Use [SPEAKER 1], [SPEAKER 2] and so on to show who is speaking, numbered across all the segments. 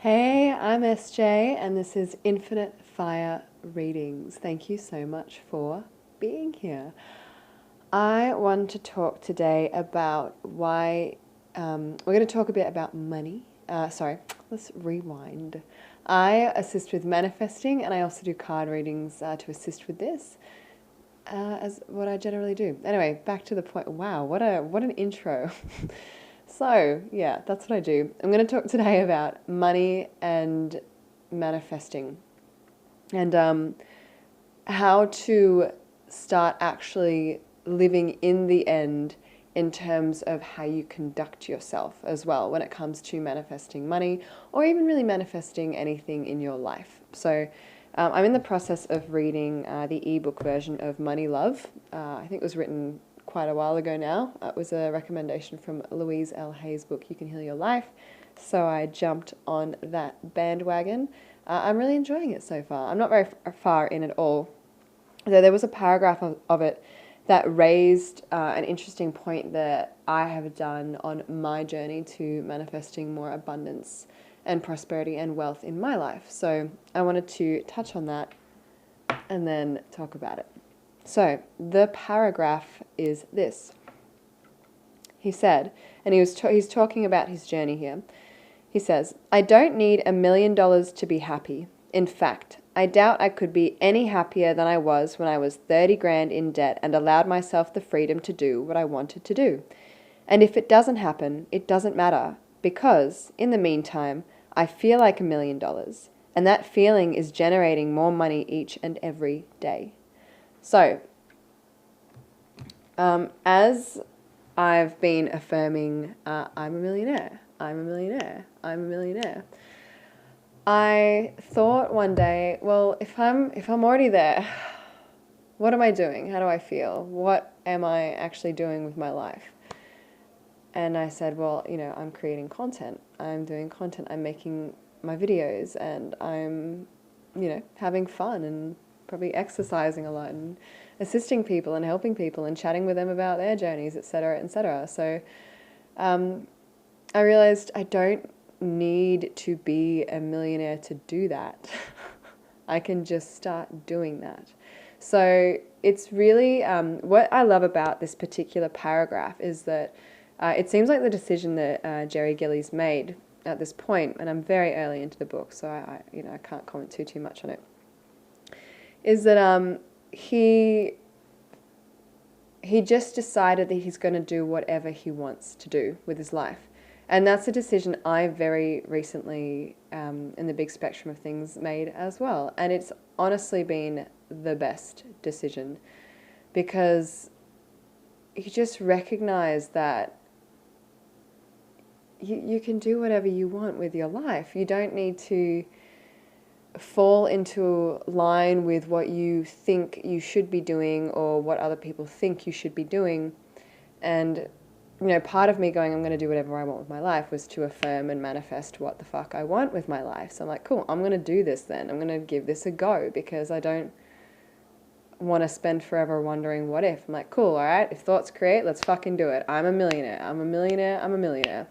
[SPEAKER 1] Hey, I'm SJ, and this is Infinite Fire Readings. Thank you so much for being here. I want to talk today about why we're going to talk a bit about money. Let's rewind. I assist with manifesting, and I also do card readings to assist with this, as what I generally do. Anyway, back to the point. Wow, what an intro. So, yeah, that's what I do. I'm going to talk today about money and manifesting and how to start actually living in the end in terms of how you conduct yourself as well when it comes to manifesting money or even really manifesting anything in your life. So, I'm in the process of reading the ebook version of Money Love. I think it was written quite a while ago now. It was a recommendation from Louise L. Hay's book, You Can Heal Your Life. So I jumped on that bandwagon. I'm really enjoying it so far. I'm not very far in at all. Though there was a paragraph of it that raised an interesting point that I have done on my journey to manifesting more abundance and prosperity and wealth in my life. So I wanted to touch on that and then talk about it. So the paragraph is this. He said, and he's talking about his journey here. He says, I don't need $1 million to be happy. In fact, I doubt I could be any happier than I was when I was 30 grand in debt and allowed myself the freedom to do what I wanted to do. And if it doesn't happen, it doesn't matter, because, in the meantime, I feel like $1 million, and that feeling is generating more money each and every day. So, as I've been affirming, I'm a millionaire, I'm a millionaire, I'm a millionaire, I thought one day, well, if I'm already there, what am I doing? How do I feel? What am I actually doing with my life? And I said, well, I'm creating content. I'm doing content. I'm making my videos, and I'm, having fun and probably exercising a lot and assisting people and helping people and chatting with them about their journeys, etc., etc. So I realized I don't need to be a millionaire to do that. I can just start doing that. So it's really what I love about this particular paragraph is that it seems like the decision that Jerry Gillies made at this point, and I'm very early into the book, so I can't comment too much on it, is that he just decided that he's going to do whatever he wants to do with his life. And that's a decision I very recently, in the big spectrum of things, made as well. And it's honestly been the best decision, because you just recognize that you can do whatever you want with your life. You don't need to fall into line with what you think you should be doing or what other people think you should be doing. And part of me going, I'm going to do whatever I want with my life, was to affirm and manifest what the fuck I want with my life. So I'm like, cool, I'm going to do this then. I'm going to give this a go, because I don't want to spend forever wondering what if. I'm like, cool, all right, if thoughts create, let's fucking do it. I'm a millionaire. I'm a millionaire. I'm a millionaire,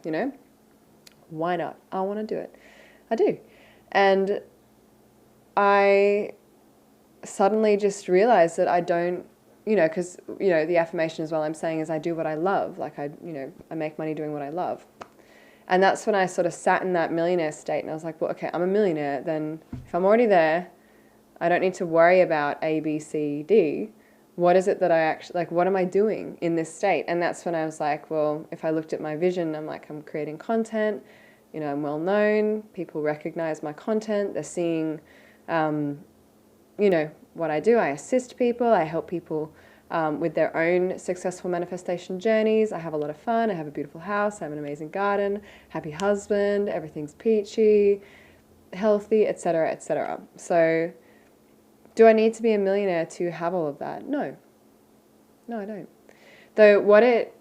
[SPEAKER 1] Why not? I want to do it. I do. And I suddenly just realized that I don't, because, the affirmation as well I'm saying is I do what I love. Like I make money doing what I love. And that's when I sort of sat in that millionaire state, and I was like, well, okay, I'm a millionaire. Then if I'm already there, I don't need to worry about A, B, C, D. What is it that I actually, what am I doing in this state? And that's when I was like, well, if I looked at my vision, I'm like, I'm creating content, I'm well known, people recognize my content, they're seeing, what I do. I assist people, I help people with their own successful manifestation journeys. I have a lot of fun, I have a beautiful house, I have an amazing garden, happy husband, everything's peachy, healthy, etc., etc. So do I need to be a millionaire to have all of that? No. No, I don't. Though what it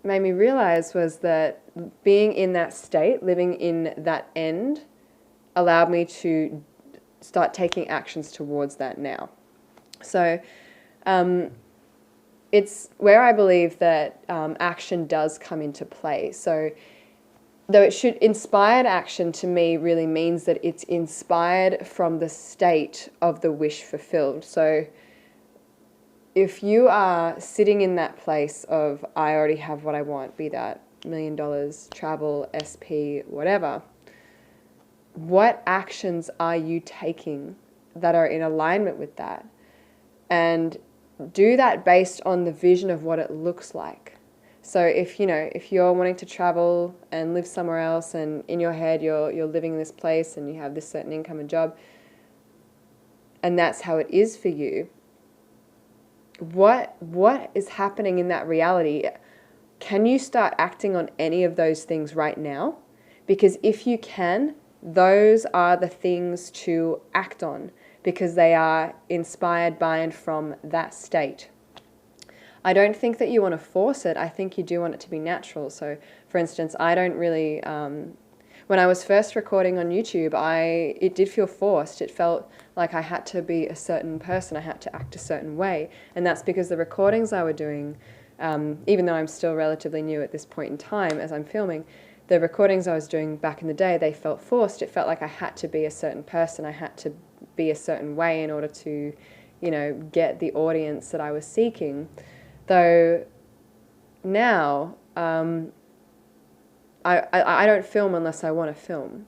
[SPEAKER 1] made me realize was that being in that state, living in that end, allowed me to start taking actions towards that now. So it's where I believe that action does come into play. So though it should, inspired action to me really means that it's inspired from the state of the wish fulfilled. So if you are sitting in that place of, I already have what I want, be that $1 million, travel, SP, whatever, what actions are you taking that are in alignment with that? And do that based on the vision of what it looks like. So if you're wanting to travel and live somewhere else, and in your head you're living in this place and you have this certain income and job, and that's how it is for you, what is happening in that reality? Can you start acting on any of those things right now? Because if you can, those are the things to act on, because they are inspired by and from that state. I don't think that you want to force it. I think you do want it to be natural. So, for instance, I don't really, when I was first recording on YouTube, it did feel forced. It felt like I had to be a certain person. I had to act a certain way. And that's because the recordings I were doing, even though I'm still relatively new at this point in time as I'm filming, the recordings I was doing back in the day, they felt forced. It felt like I had to be a certain person. I had to be a certain way in order to, get the audience that I was seeking. Though now, I don't film unless I want to film.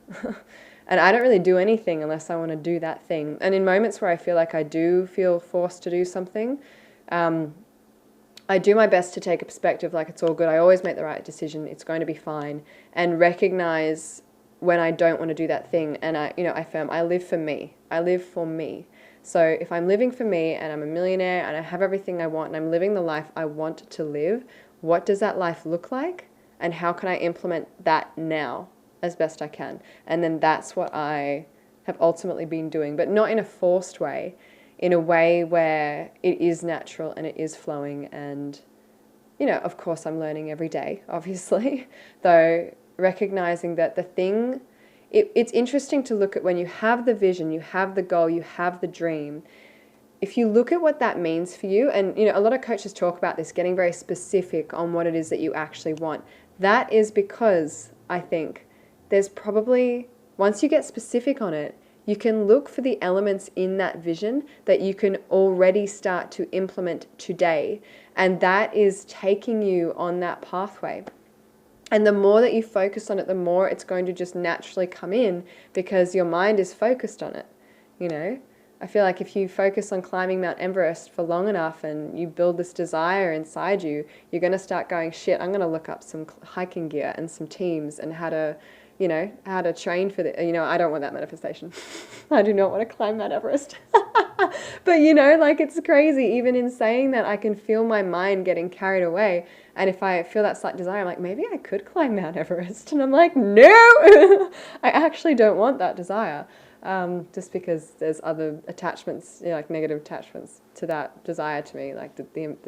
[SPEAKER 1] And I don't really do anything unless I want to do that thing. And in moments where I feel like I do feel forced to do something, I do my best to take a perspective like it's all good. I always make the right decision. It's going to be fine. And recognize when I don't want to do that thing. And I live for me. I live for me. So if I'm living for me and I'm a millionaire and I have everything I want and I'm living the life I want to live, what does that life look like? And how can I implement that now as best I can? And then that's what I have ultimately been doing, but not in a forced way, in a way where it is natural and it is flowing. And, of course I'm learning every day, obviously, though recognizing that the thing, it's interesting to look at when you have the vision, you have the goal, you have the dream. If you look at what that means for you, and a lot of coaches talk about this, getting very specific on what it is that you actually want. That is because I think there's probably, once you get specific on it, you can look for the elements in that vision that you can already start to implement today. And that is taking you on that pathway. And the more that you focus on it, the more it's going to just naturally come in, because your mind is focused on it. I feel like if you focus on climbing Mount Everest for long enough and you build this desire inside you, you're going to start going, shit, I'm going to look up some hiking gear and some teams and how to train for the, I don't want that manifestation. I do not want to climb Mount Everest. But, it's crazy. Even in saying that, I can feel my mind getting carried away. And if I feel that slight desire, I'm like, maybe I could climb Mount Everest. And I'm like, no, I actually don't want that desire. Just because there's other attachments, like negative attachments to that desire to me, like I'm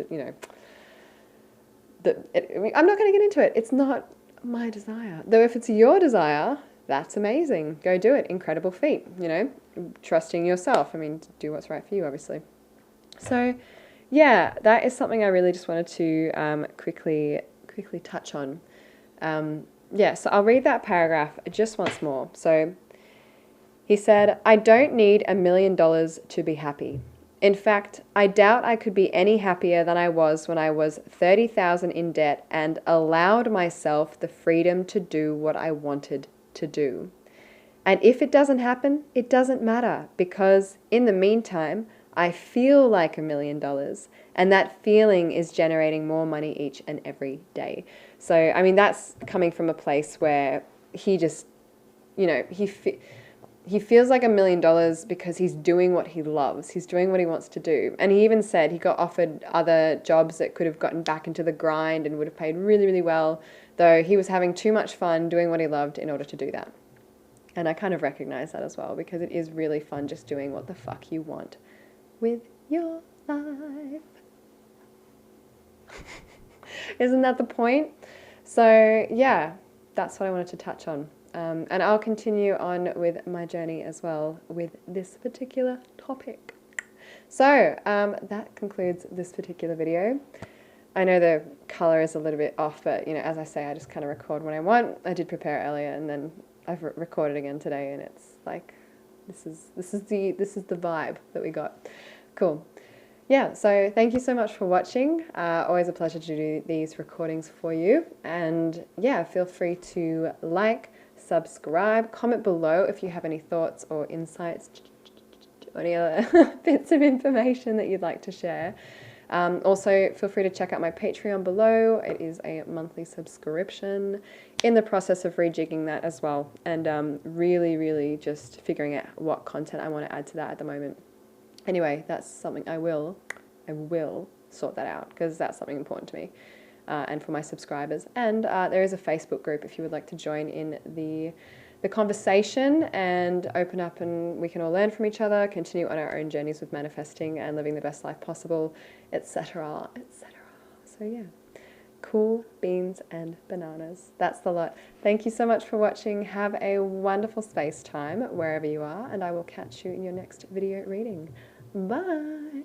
[SPEAKER 1] not going to get into it. It's not my desire. Though if it's your desire, that's amazing. Go do it. Incredible feat, trusting yourself. Do what's right for you, obviously. So, yeah, that is something I really just wanted to quickly touch on. So I'll read that paragraph just once more. So he said, I don't need $1 million to be happy. In fact, I doubt I could be any happier than I was when I was 30,000 in debt and allowed myself the freedom to do what I wanted to do. And if it doesn't happen, it doesn't matter, because in the meantime, I feel like $1 million, and that feeling is generating more money each and every day. So, that's coming from a place where he just, he feels like $1 million because he's doing what he loves. He's doing what he wants to do. And he even said he got offered other jobs that could have gotten back into the grind and would have paid really, really well, though he was having too much fun doing what he loved in order to do that. And I kind of recognize that as well, because it is really fun just doing what the fuck you want with your life. Isn't that the point? So yeah, that's what I wanted to touch on. And I'll continue on with my journey as well with this particular topic. So that concludes this particular video. I know the color is a little bit off, but as I say, I just kind of record when I want. I did prepare earlier, and then I've recorded again today, and it's like this is the vibe that we got. Cool. Yeah, so thank you so much for watching. Always a pleasure to do these recordings for you. And yeah, feel free to like, subscribe, comment below if you have any thoughts or insights or any other bits of information that you'd like to share. Also, feel free to check out my Patreon below. It is a monthly subscription. In the process of rejigging that as well, and really just figuring out what content I want to add to that at the moment. Anyway, that's something I will sort that out, because that's something important to me and for my subscribers. And there is a Facebook group if you would like to join in the conversation and open up, and we can all learn from each other, continue on our own journeys with manifesting and living the best life possible, etc., etc. So yeah, cool beans and bananas. That's the lot. Thank you so much for watching. Have a wonderful space time wherever you are, and I will catch you in your next video reading. Bye.